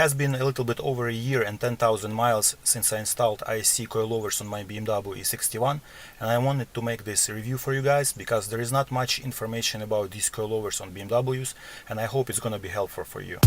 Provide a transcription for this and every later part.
has been a little bit over a year and 10,000 miles since I installed ISC coilovers on my BMW E61, and I wanted to make this review for you guys because there is not much information about these coilovers on BMWs, and I hope it's gonna be helpful for you.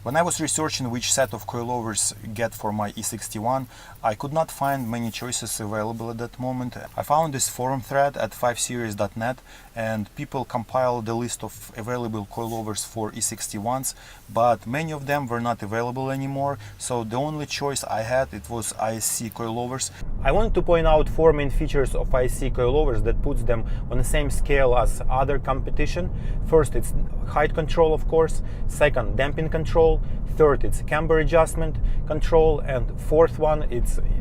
When I was researching which set of coilovers get for my E61, I could not find many choices available at that moment. I found this forum thread at 5series.net, and people compiled the list of available coilovers for E61s, but many of them were not available anymore, so the only choice I had, it was ISC coilovers. I wanted to point out four main features of ISC coilovers that puts them on the same scale as other competition. First, it's height control, of course. Second, damping control. Third, it's camber adjustment control, and fourth one,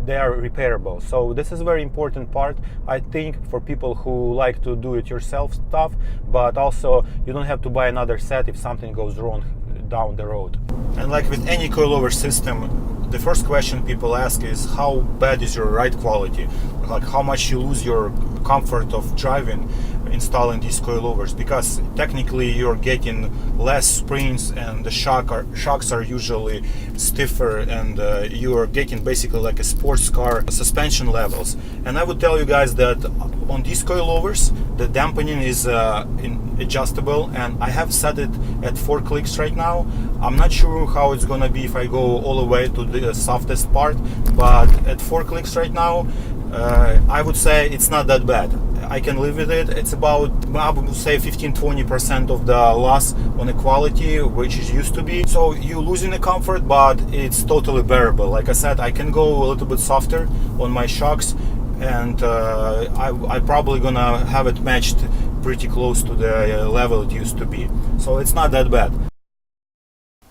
they are repairable. So this is a very important part, I think, for people who like to do it yourself stuff, but also you don't have to buy another set if something goes wrong down the road. And like with any coilover system, the first question people ask is how bad is your ride quality, like how much you lose your comfort of driving installing these coilovers, because technically you're getting less springs and the shocks are usually stiffer, and you are getting basically like a sports car suspension levels. And I would tell you guys that on these coilovers the dampening is adjustable, and I have set it at 4 clicks right now. I'm not sure how it's gonna be if I go all the way to the softest part, but at 4 clicks right now, I would say it's not that bad. I can live with it. It's about, I would say, 15-20% of the loss on the quality, which is used to be. So you're losing the comfort, but it's totally bearable. Like I said, I can go a little bit softer on my shocks, and I probably gonna have it matched pretty close to the level it used to be. So it's not that bad.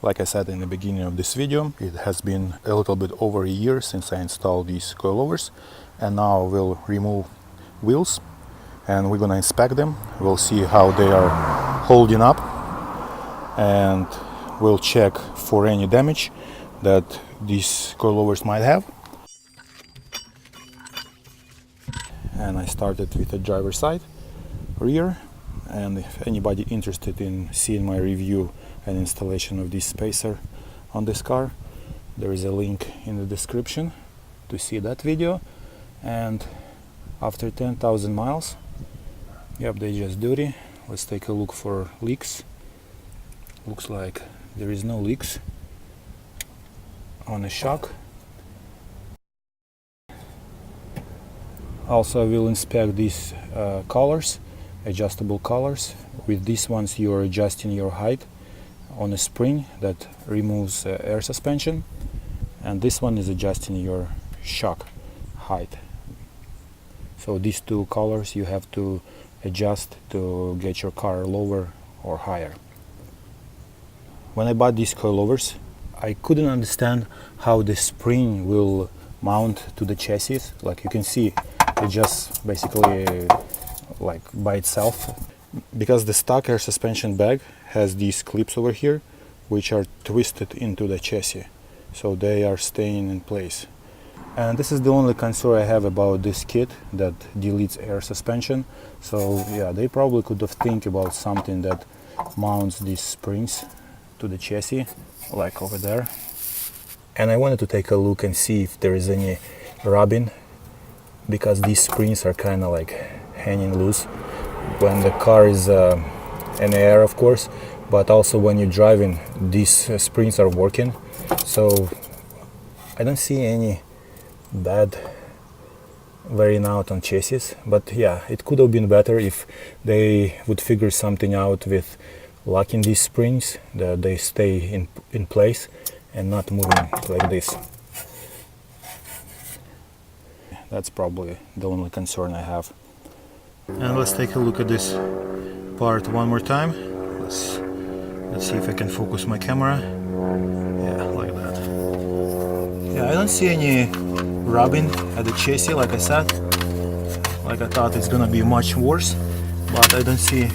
Like I said in the beginning of this video, it has been a little bit over a year since I installed these coilovers, and now we'll remove wheels and we're gonna inspect them. We'll see how they are holding up, and we'll check for any damage that these coilovers might have. And I started with the driver's side rear, and if anybody interested in seeing my review and installation of this spacer on this car, there is a link in the description to see that video. And after 10,000 miles, yep, they just duty. Let's take a look for leaks. Looks like there is no leaks on the shock. Also, I will inspect these collars, adjustable collars. With these ones you are adjusting your height on a spring that removes air suspension, and this one is adjusting your shock height. So these two collars you have to adjust to get your car lower or higher. When I bought these coilovers, I couldn't understand how the spring will mount to the chassis. Like you can see, it just basically like by itself, because the stock air suspension bag has these clips over here which are twisted into the chassis, so they are staying in place. And this is the only concern I have about this kit, that deletes air suspension. So yeah, they probably could have think about something that mounts these springs to the chassis, like over there. And I wanted to take a look and see if there is any rubbing because these springs are kind of like hanging loose when the car is in the air, of course, but also when you're driving, these springs are working. So I don't see any bad wearing out on chassis, but yeah, it could have been better if they would figure something out with locking these springs, that they stay in place and not moving like this. That's probably the only concern I have. And let's take a look at this part one more time. Let's see if I can focus my camera. Yeah, like that. Yeah, I don't see any rubbing at the chassis, like I said. Like I thought it's gonna be much worse, but I don't see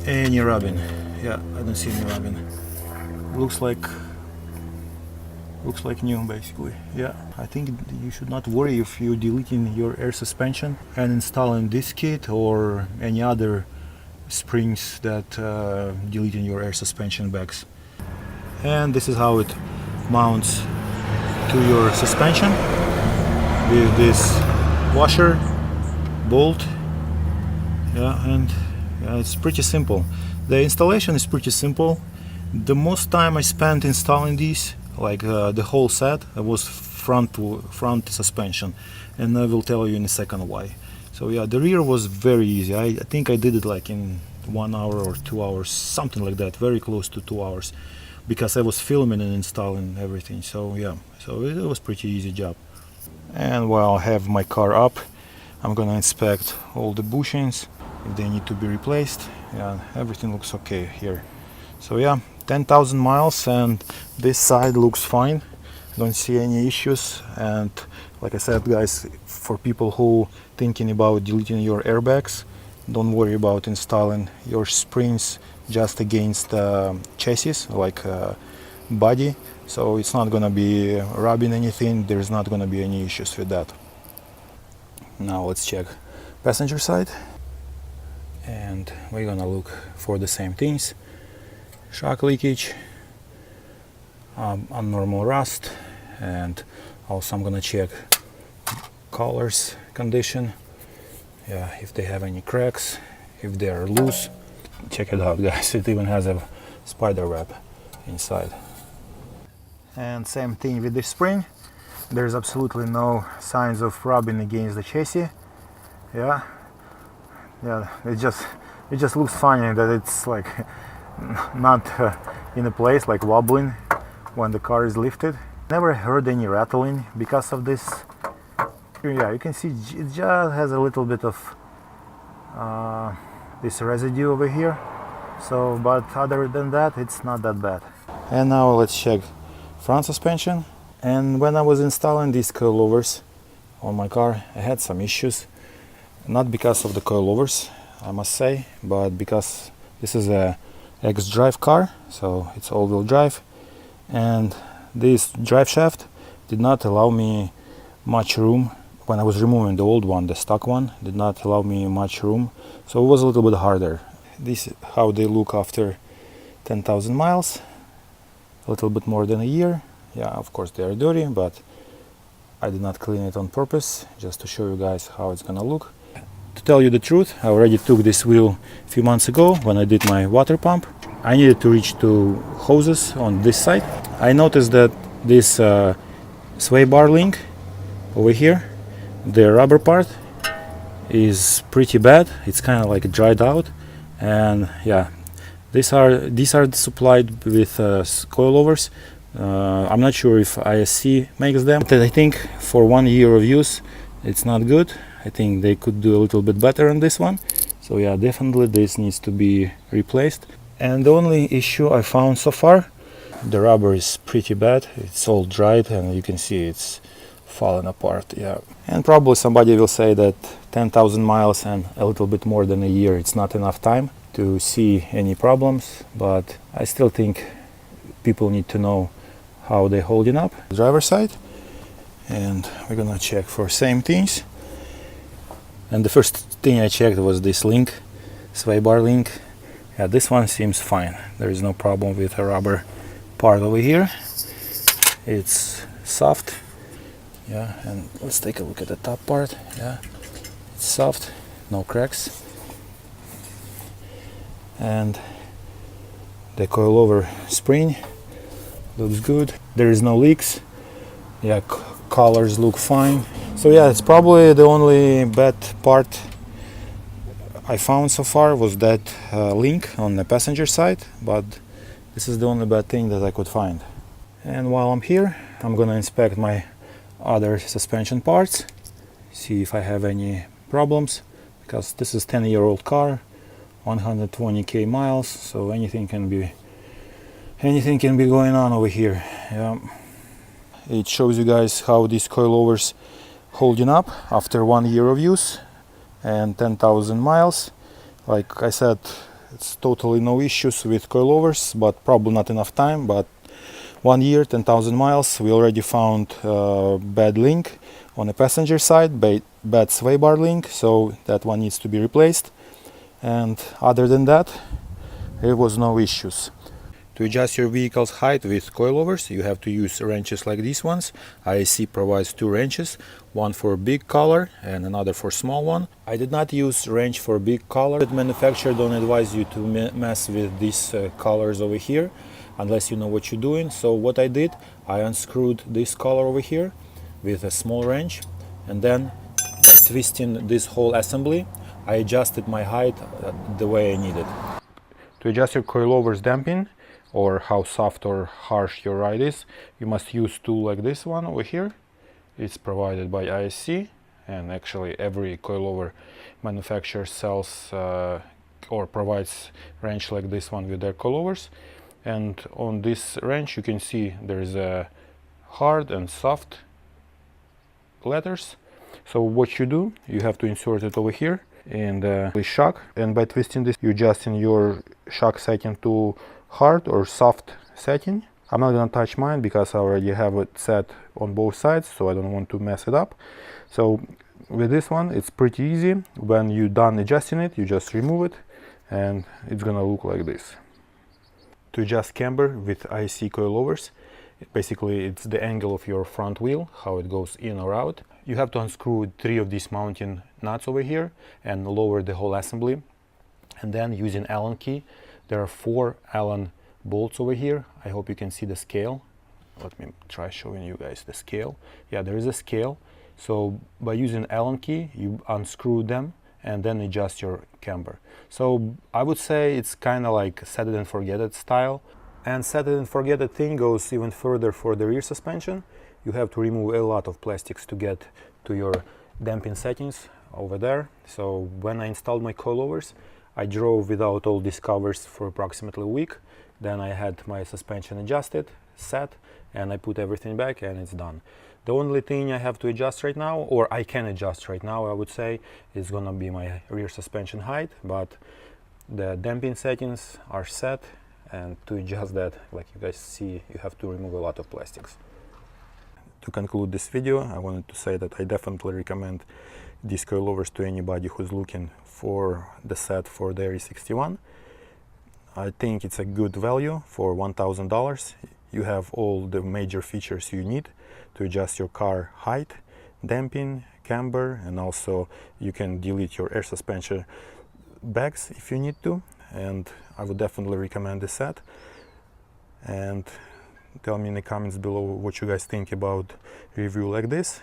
any rubbing. Yeah, I don't see any rubbing. Looks like new, basically. Yeah, I think you should not worry if you're deleting your air suspension and installing this kit or any other springs that deleting your air suspension bags. And this is how it mounts to your suspension with this washer, bolt. Yeah, and yeah, it's pretty simple. The installation is pretty simple. The most time I spent installing these, like the whole set, was front suspension, and I will tell you in a second why. So yeah, the rear was very easy. I think I did it like in 1 hour or 2 hours, something like that, very close to 2 hours, because I was filming and installing everything. So yeah, so it was pretty easy job. And while I have my car up, I'm gonna inspect all the bushings if they need to be replaced. Yeah, everything looks okay here. So yeah, 10,000 miles and this side looks fine. Don't see any issues. And like I said, guys, for people who thinking about deleting your airbags, don't worry about installing your springs just against the chassis, like body. So it's not gonna be rubbing anything. There's not gonna be any issues with that. Now let's check passenger side, and we're gonna look for the same things: shock leakage, abnormal rust, and also I'm gonna check collars condition. Yeah, if they have any cracks, if they are loose. Check it out, guys, it even has a spider web inside. And same thing with the spring. There's absolutely no signs of rubbing against the chassis. Yeah, it just looks funny that it's like not in a place, like wobbling when the car is lifted. Never heard any rattling because of this. Yeah, you can see it just has a little bit of this residue over here. So, but other than that, it's not that bad. And now let's check front suspension. And when I was installing these coilovers on my car, I had some issues. Not because of the coilovers, I must say, but because this is a xDrive car, so it's all-wheel drive, and this drive shaft did not allow me much room. When I was removing the old one, the stock one, did not allow me much room, so it was a little bit harder. This is how they look after 10,000 miles, a little bit more than a year. Yeah, of course they are dirty, but I did not clean it on purpose, just to show you guys how it's gonna look. To tell you the truth, I already took this wheel a few months ago when I did my water pump. I needed to reach two hoses on this side. I noticed that this sway bar link over here, the rubber part, is pretty bad. It's kind of like dried out, and yeah, these are supplied with coilovers. I'm not sure if ISC makes them, but I think for 1 year of use it's not good. I think they could do a little bit better on this one. So yeah, definitely this needs to be replaced. And the only issue I found so far, the rubber is pretty bad. It's all dried and you can see it's falling apart. Yeah, and probably somebody will say that 10,000 miles and a little bit more than a year, it's not enough time to see any problems, but I still think people need to know how they're holding up. Driver's side, and we're gonna check for same things. And the first thing I checked was this link, sway bar link. Yeah, this one seems fine. There is no problem with the rubber part over here. It's soft, Yeah, and let's take a look at the top part. Yeah, it's soft, no cracks. And the coilover spring looks good. There is no leaks. Yeah, colors look fine. So yeah, it's probably the only bad part I found so far was that link on the passenger side, but this is the only bad thing that I could find. And while I'm here, I'm gonna inspect my other suspension parts, see if I have any problems, because this is 10-year-old car, 120k miles, so anything can be going on over here. Yeah. It shows you guys how these coilovers holding up after 1 year of use and 10,000 miles. Like I said, it's totally no issues with coilovers, but probably not enough time. But 1 year, 10,000 miles, we already found bad link on the passenger side, bad sway bar link, so that one needs to be replaced. And other than that, there was no issues. To adjust your vehicle's height with coilovers, you have to use wrenches like these ones. ISC provides 2 wrenches, one for big collar and another for small one. I did not use wrench for big collar. The manufacturer don't advise you to mess with these collars over here unless you know what you're doing. So what I did, I unscrewed this collar over here with a small wrench, and then by twisting this whole assembly, I adjusted my height the way I needed. To adjust your coilovers damping, or how soft or harsh your ride is, you must use tool like this one over here. It's provided by ISC, and actually every coilover manufacturer sells or provides wrench like this one with their coilovers. And on this wrench you can see there is a hard and soft letters. So what you do, you have to insert it over here in the shock, and by twisting this, you adjusting your shock setting to hard or soft setting. I'm not gonna touch mine because I already have it set on both sides, so I don't want to mess it up. So with this one, it's pretty easy. When you're done adjusting it, you just remove it and it's gonna look like this. To adjust camber with ISC coilovers, basically it's the angle of your front wheel, how it goes in or out. You have to unscrew 3 of these mounting nuts over here and lower the whole assembly. And then using Allen key, there are 4 Allen bolts over here. I hope you can see the scale. Let me try showing you guys the scale. Yeah, there is a scale. So by using Allen key, you unscrew them and then adjust your camber. So I would say it's kind of like set it and forget it style. And set it and forget it thing goes even further for the rear suspension. You have to remove a lot of plastics to get to your damping settings over there. So when I installed my coilovers, I drove without all these covers for approximately a week. Then I had my suspension adjusted, set, and I put everything back and it's done. The only thing I have to adjust right now, or I can adjust right now, I would say, is gonna be my rear suspension height, but the damping settings are set, and to adjust that, like you guys see, you have to remove a lot of plastics. To conclude this video, I wanted to say that I definitely recommend these coilovers to anybody who's looking for the set for their E61. I think it's a good value for $1,000. You have all the major features you need to adjust your car height, damping, camber, and also you can delete your air suspension bags if you need to. And I would definitely recommend this set. And tell me in the comments below what you guys think about review like this,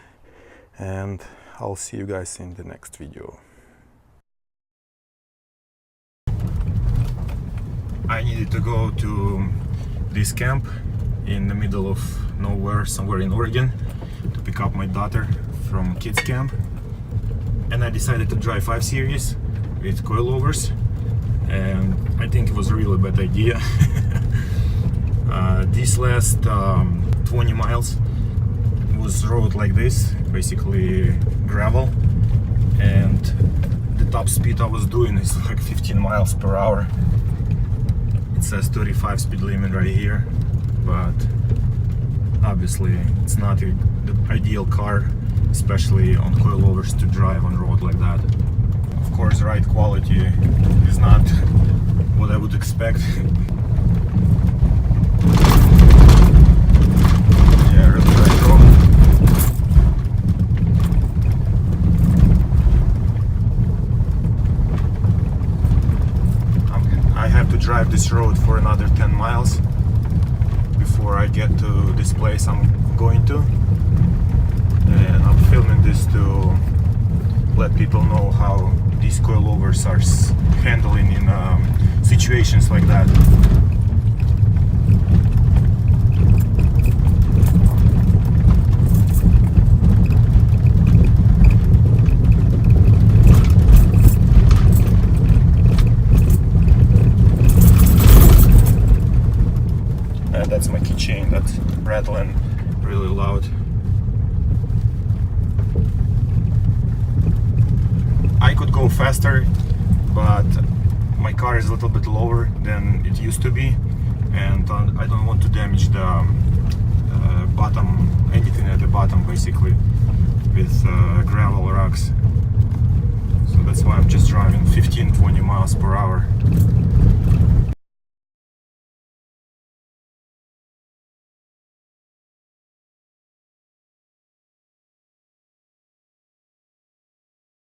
and I'll see you guys in the next video. I needed to go to this camp in the middle of nowhere, somewhere in Oregon, to pick up my daughter from kids camp, and I decided to drive 5 Series with coilovers, and I think it was a really bad idea. This last 20 miles was road like this, basically gravel, and the top speed I was doing is like 15 miles per hour. It says 35 speed limit right here, but obviously it's not the ideal car, especially on coilovers, to drive on road like that. Of course, ride quality is not what I would expect. Yeah, really right road. this road for another 10 miles before I get to this place I'm going to, and I'm filming this to let people know how these coilovers are handling in situations like that. That's my keychain that's rattling really loud. I could go faster, but my car is a little bit lower than it used to be, and I don't want to damage the bottom, anything at the bottom basically, with gravel rocks. So that's why I'm just driving 15-20 miles per hour.